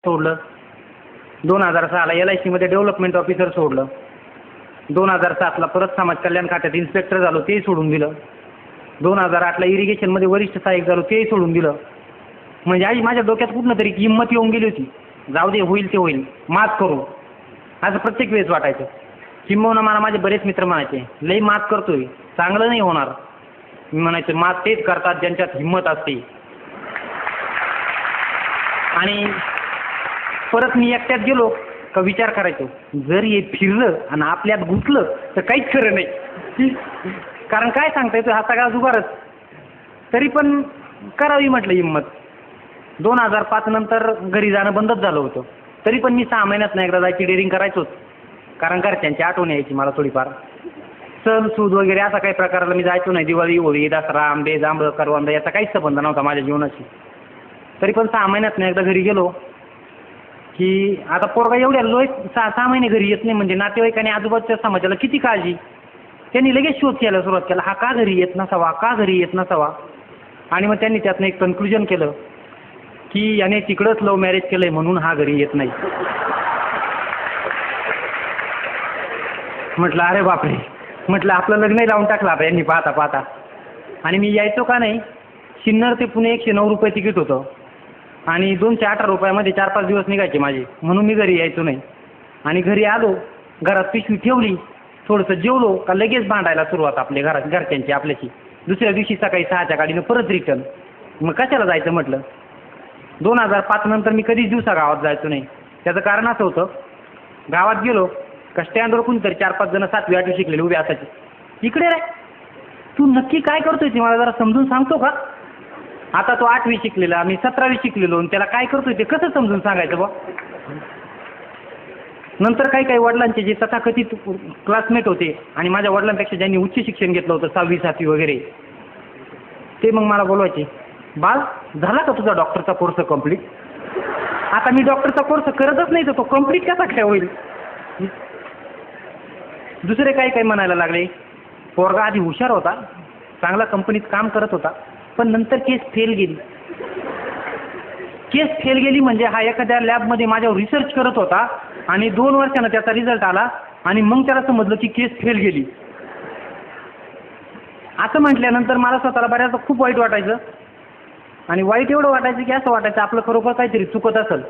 सोडलं. 2006ला LICमध्ये development officer सोडलं. 2007ला परत समाज कल्याण खात्यात इन्स्पेक्टर झालो, तेही सोडून दिलं. 2008ला इरिगेशनमध्ये वरिष्ठ सहाय्यक झालो, तेही सोडून दिलं. म्हणजे आई माझ्या डोक्यात कुठनं तरी हिंमत येऊन गेली होती, जाऊ दे, होईल ते होईल, मात करू, असं प्रत्येक वेळेस वाटायचं. किंबहुना मला माझे बरेच मित्र म्हणायचे, लई मात करतोय, चांगलं नाही होणार. मी म्हणायचं, मात तेच करतात ज्यांच्यात हिंमत असते. आणि परत मी एकट्यात गेलो का विचार करायचो, जर हे फिरलं आणि आपल्यात घुसलं तर काहीच खरं नाही. कारण काय सांगता येतो, हा सगळा जुगारच. तरी पण करावी म्हटलं हिंमत. 2005 नंतर घरी जाणं बंदच झालं होतं. तरी पण मी 6 महिन्यात एकदा जायची डेअरिंग करायचोच. कारण घरच्यांची आठवण यायची मला थोडीफार. सण सूद वगैरे असा काही प्रकाराला मी जायचो नाही. दिवाळी, होळी, दसरा, आंबे, जांभळं, करवंद याचा काहीच संबंध नव्हता माझ्या जीवनाशी. तरी पण 6 महिन्यात एकदा घरी गेलो की आता पोरगा एवढ्या 6 महिने घरी येत नाही म्हणजे नातेवाईक आणि आजूबाजूच्या समाजाला किती काळजी. त्यांनी लगेच शोध घ्यायला सुरुवात केला, हा का घरी येत नसावा, का घरी येत नसावा. आणि मग त्यांनी त्यातनं एक कन्क्लुजन केलं की याने तिकडंच लव्ह मॅरेज केलंय म्हणून हा घरी येत नाही. म्हटलं अरे बापरे, म्हटलं आपलं लग्नही लावून टाकलं आता यांनी पाहता पाहता. आणि मी यायचो का नाही, सिन्नर ते पुणे 109 रुपये तिकीट होतं आणि 218 रुपयामध्ये 4-5 दिवस निघायचे माझे. म्हणून मी घरी यायचो नाही. आणि घरी आलो, घरात पिशवी ठेवली, थोडंसं जेवलो का लगेच भांडायला सुरुवात आपल्या घरच्यांची आपल्याशी. दुसऱ्या दिवशी सकाळी 6च्या गाडीनं परत रिटर्न. मग कशाला जायचं म्हटलं. 2005 नंतर मी कधीच दिवसा गावात जायचो नाही. त्याचं कारण असं होतं, गावात गेलो का स्टँडवर कोणीतरी 4-5 जण 7वी 8वी शिकलेले उभे असायचे. इकडे रे, तू नक्की काय करतोय ते मला जरा समजून सांगतो का. आता तो 8वी शिकलेला, मी 17वी शिकलेलो, आणि त्याला काय करतोय ते कसं समजून सांगायचं बा. नंतर काही वडिलांचे जे तथाकथित क्लासमेट होते आणि माझ्या वडिलांपेक्षा ज्यांनी उच्च शिक्षण घेतलं होतं 6वी 7वी वगैरे, ते मग मला बोलवायचे, बाळ झाला का तुझा डॉक्टरचा कोर्स कंप्लीट. आता मी डॉक्टरचा कोर्स करतच नाही तर तो कंप्लीट कसा काय होईल. दुसरे काही म्हणायला लागले, पोरगा आधी हुशार होता, चांगला कंपनीत काम करत होता, पण नंतर केस फेल गेली. केस फेल गेली म्हणजे हा एखाद्या लॅबमध्ये माझ्यावर रिसर्च करत होता आणि 2 वर्षानं त्याचा रिझल्ट आला आणि मग त्याला समजलं की केस फेल गेली. असं म्हटल्यानंतर मला स्वतःला बऱ्याचदा खूप वाईट वाटायचं. आणि वाईट एवढं वाटायचं की असं वाटायचं आपलं खरोखर काहीतरी चुकत असेल.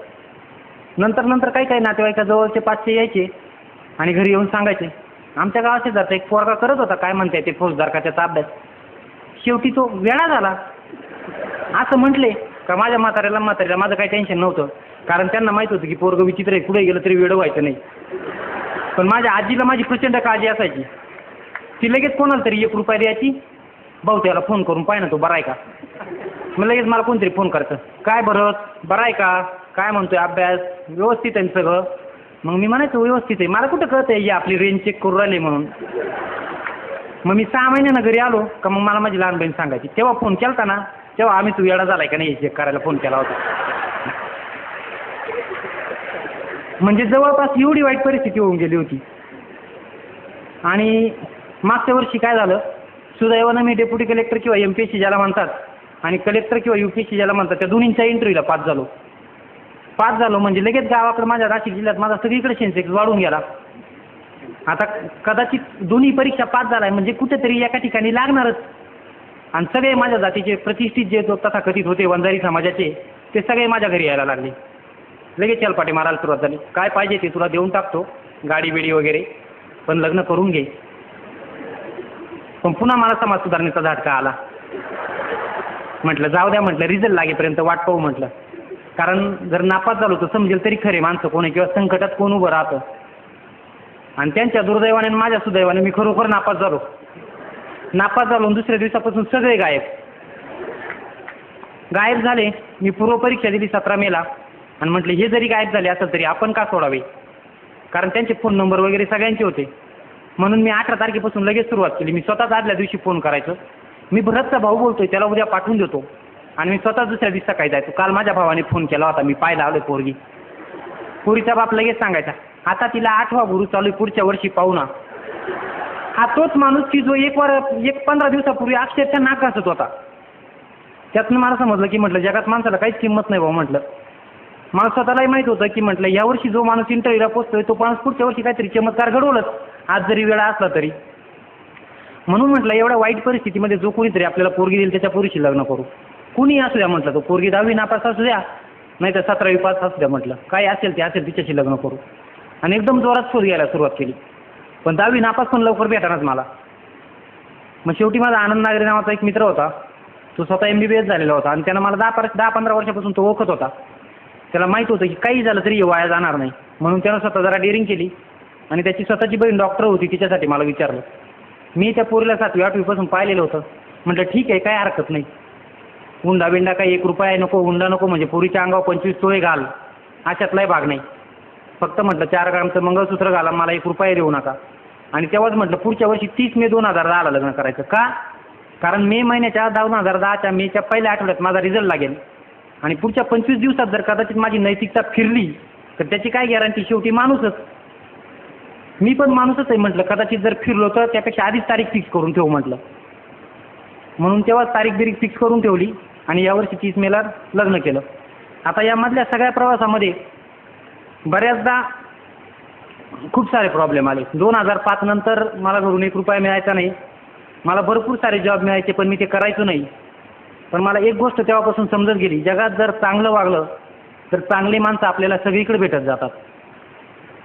नंतर काही नातेवाईकाजवळचे 500 यायचे आणि घरी येऊन सांगायचे, आमच्या गावाचे जातं एक पोरगा करत होता, काय म्हणताय ते फौजदार का त्याचा अभ्यास, शेवटी तो वेळा झाला. असं म्हटले का माझ्या म्हाताऱ्याला माझं काही टेन्शन नव्हतं. कारण त्यांना माहीत होतं की पोरगं विचित्र आहे, कुठे गेलं तरी वेडं व्हायचं नाही. पण माझ्या आजीला माझी प्रचंड काळजी असायची. ती लगेच कोणाला तरी 1 रुपया द्यायची, भाऊ त्याला फोन करून पाय ना तो बरा आहे का. मग लगेच मला कोणतरी फोन करायचं, काय बरं आहे का, काय म्हणतोय, अभ्यास व्यवस्थित आहे सगळं. मग मी म्हणायचो व्यवस्थित आहे. मला कुठं कळतं आहे आपली रेंज चेक करून राहिली म्हणून. मग मी 6 महिन्यानं घरी आलो का मग मला माझी लहान बहीण सांगायची, तेव्हा फोन केला ना, तेव्हा आम्ही तू येडा झालाय का नाही चेक करायला फोन केला होता. म्हणजे जवळपास एवढी वाईट परिस्थिती होऊन गेली होती. आणि मागच्या वर्षी काय झालं, सुदैवानं मी डेप्युटी कलेक्टर किंवा MPSC ज्याला म्हणतात आणि कलेक्टर किंवा UPSC ज्याला म्हणतात त्या दोन्हींच्या इंटरव्ह्यूला पास झालो म्हणजे लगेच गावाकडे माझ्या नाशिक जिल्ह्यात माझा सगळीकडे सेन्सेक्स वाढून गेला. आता कदाचित दोन्ही परीक्षा पास झालाय म्हणजे कुठेतरी एका ठिकाणी लागणारच. आणि सगळे माझ्या जातीचे प्रतिष्ठित जे तथाकथित होते वंजारी समाजाचे ते सगळे माझ्या घरी यायला लागले. लगेच चलपाटे मारायला सुरुवात झाली, काय पाहिजे ते तुला देऊन टाकतो, गाडी बिडी वगैरे, पण लग्न करून घे. पण पुन्हा मला समाज सुधारणेचा झटका आला. म्हटलं जाऊ द्या, म्हटलं रिझल्ट लागेपर्यंत वाट पाहू म्हटलं. कारण जर नापास झालो तर समजेल तरी खरे माणसं कोण आहे किंवा संकटात कोण उभं राहतं. आणि त्यांच्या दुर्दैवाने आणि माझ्या सुदैवाने मी खरोखर नापास झालो आणि दुसऱ्या दिवसापासून सगळे गायब झाले. मी पूर्व परीक्षा दिली 17 मेला आणि म्हटलं हे जरी गायब झाले असेल तरी आपण का सोडावे, कारण त्यांचे फोन नंबर वगैरे सगळ्यांचे होते. म्हणून मी 18 तारखेपासून लगेच सुरुवात केली. मी स्वतःच आदल्या दिवशी फोन करायचो, मी भरतचा भाऊ बोलतोय त्याला उद्या पाठवून देतो, आणि मी स्वतः दुसऱ्या दिवशी सकाळी जायचो. काल माझ्या भावाने फोन केला होता, मी पाहायला आलोय पोरीचा बाप लगेच सांगायचा, आता तिला 8वा गुरु चालू आहे, पुढच्या वर्षी पाहू ना. हा तोच माणूस की जो 15 दिवसापूर्वी अक्षरशः नाक घासत होता. त्यातनं मला समजलं की म्हटलं जगात माणसाला काहीच किंमत नाही भाऊ म्हटलं. मला स्वतःलाही माहीत होतं की म्हटलं यावर्षी जो माणूस इंटरव्ह्यूला पोचतोय तो माणूस पुढच्या वर्षी काहीतरी चमत्कार घडवलच, आज जरी वेळा असला तरी. म्हणून म्हटलं एवढ्या वाईट परिस्थितीमध्ये जो कोणीतरी आपल्याला पोरगी देईल त्याच्या पोरीशी लग्न करू. कुणी असू द्या म्हटलं, तो पोरगी 10वी नापास असू द्या नाही तर 17वी पास असू द्या, म्हटलं काय असेल ते असेल तिच्याशी लग्न करू. आणि एकदम जोरात शोध घ्यायला सुरुवात केली. पण 10वी नापास पण लवकर भेटणारच मला. मग शेवटी माझा आनंद नागरे नावाचा एक मित्र होता, तो स्वतः MBBS झालेला होता आणि त्यानं मला 10-15 वर्षापासून तो ओळखत होता. त्याला माहीत होतं की काही झालं तरी वाया जाणार नाही, म्हणून त्यानं स्वतः जरा डेअरिंग केली आणि त्याची स्वतःची बहीण डॉक्टर होती, तिच्यासाठी मला विचारलं. मी त्या पोरीला 7वी-8वीपासून पाहिलेलं होतं. म्हटलं ठीक आहे, काय हरकत नाही. हुंडा बिंडा काही 1 रुपया नको, हुंडा नको, म्हणजे पोरीच्या अंगावर 25 तोळे घाल अशातलाही भाग नाही. फक्त म्हटलं 4 ग्रामचं मंगळसूत्र घाला, मला 1 रुपया देऊ नका. आणि तेव्हाच म्हटलं पुढच्या वर्षी 30 मे 2010ला लग्न करायचं. का? कारण मे महिन्याच्या 2010च्या मेच्या पहिल्या आठवड्यात माझा रिझल्ट लागेल आणि पुढच्या 25 दिवसात जर कदाचित माझी नैतिकता फिरली तर त्याची काय गॅरंटी, शेवटी माणूसच. मी पण माणूसच आहे म्हटलं, कदाचित जर फिरलो तर त्यापेक्षा आधीच तारीख फिक्स करून ठेवू म्हटलं. म्हणून तेव्हाच तारीख फिक्स करून ठेवली आणि यावर्षी 30 मेला लग्न केलं. आता यामधल्या सगळ्या प्रवासामध्ये बऱ्याचदा खूप सारे प्रॉब्लेम आले. 2005 नंतर मला घरून 1 रुपया मिळायचा नाही. मला भरपूर सारे जॉब मिळायचे पण मी ते करायचो नाही. पण मला एक गोष्ट तेव्हापासून समजत गेली, जगात जर चांगलं वागलं तर चांगली माणसं आपल्याला सगळीकडे भेटत जातात.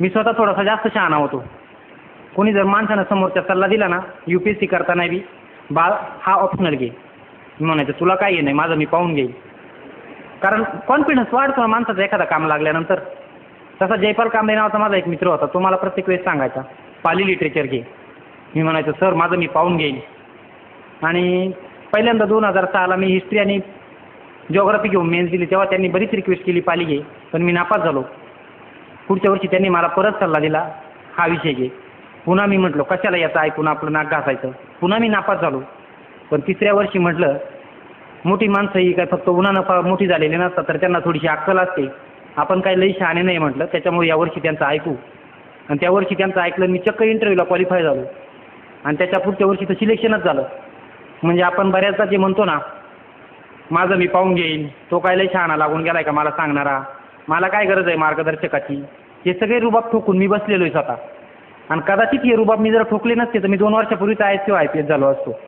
मी स्वतः थोडासा जास्त शहाणा होतो. कोणी जर माणसानं समोरच्या सल्ला दिला ना, UPSC करताना बी बाळ हा ऑप्शनल घे, मी म्हणायचं तुला काय आहे नाही, माझं मी पाहून घेईल. कारण कॉन्फिडन्स वाढतो माणसाचा एखादा काम लागल्यानंतर. तसा जयपाल कांबळे नावाचा माझा एक मित्र होता, तो मला प्रत्येक वेळेस सांगायचा पाली लिटरेचर घे. मी म्हणायचं सर माझं मी पाहून घेईन. आणि पहिल्यांदा 2006ला मी हिस्ट्री आणि जिओग्राफी घेऊन मेन्स दिली, तेव्हा त्यांनी बरीच रिक्वेस्ट केली पाली घे, पण मी नापास झालो. पुढच्या वर्षी त्यांनी मला परत सल्ला दिला हा विषय घे. पुन्हा मी म्हटलो कशाला याचं ऐकून आपलं नाक घासायचं. पुन्हा मी नापास झालो. पण 3ऱ्या वर्षी म्हटलं मोठी माणसं ही काय फक्त उन्हानं मोठी झालेली नसतात, तर त्यांना थोडीशी अक्कल असते. आपण काही लई शहाणे नाही म्हटलं, त्याच्यामुळे यावर्षी त्यांचं ऐकू. आणि त्या वर्षी त्यांचं ऐकलं, मी चक्क इंटरव्ह्यूला क्वालिफाय झालो आणि त्याच्या पुढच्या वर्षी तर सिलेक्शनच झालं. म्हणजे आपण बऱ्याचदा जे म्हणतो ना माझं मी पाहून घेईन, तो काय लई शहाणा लागून गेलाय का मला सांगणारा, मला काय गरज आहे मार्गदर्शकाची, हे सगळे रुबाब ठोकून मी बसलेलो आहे स्वतः. आणि कदाचित हे रुबाब मी जर ठोकले नसते तर मी 2 वर्षापूर्वीच IAS किंवा IPS झालो असतो.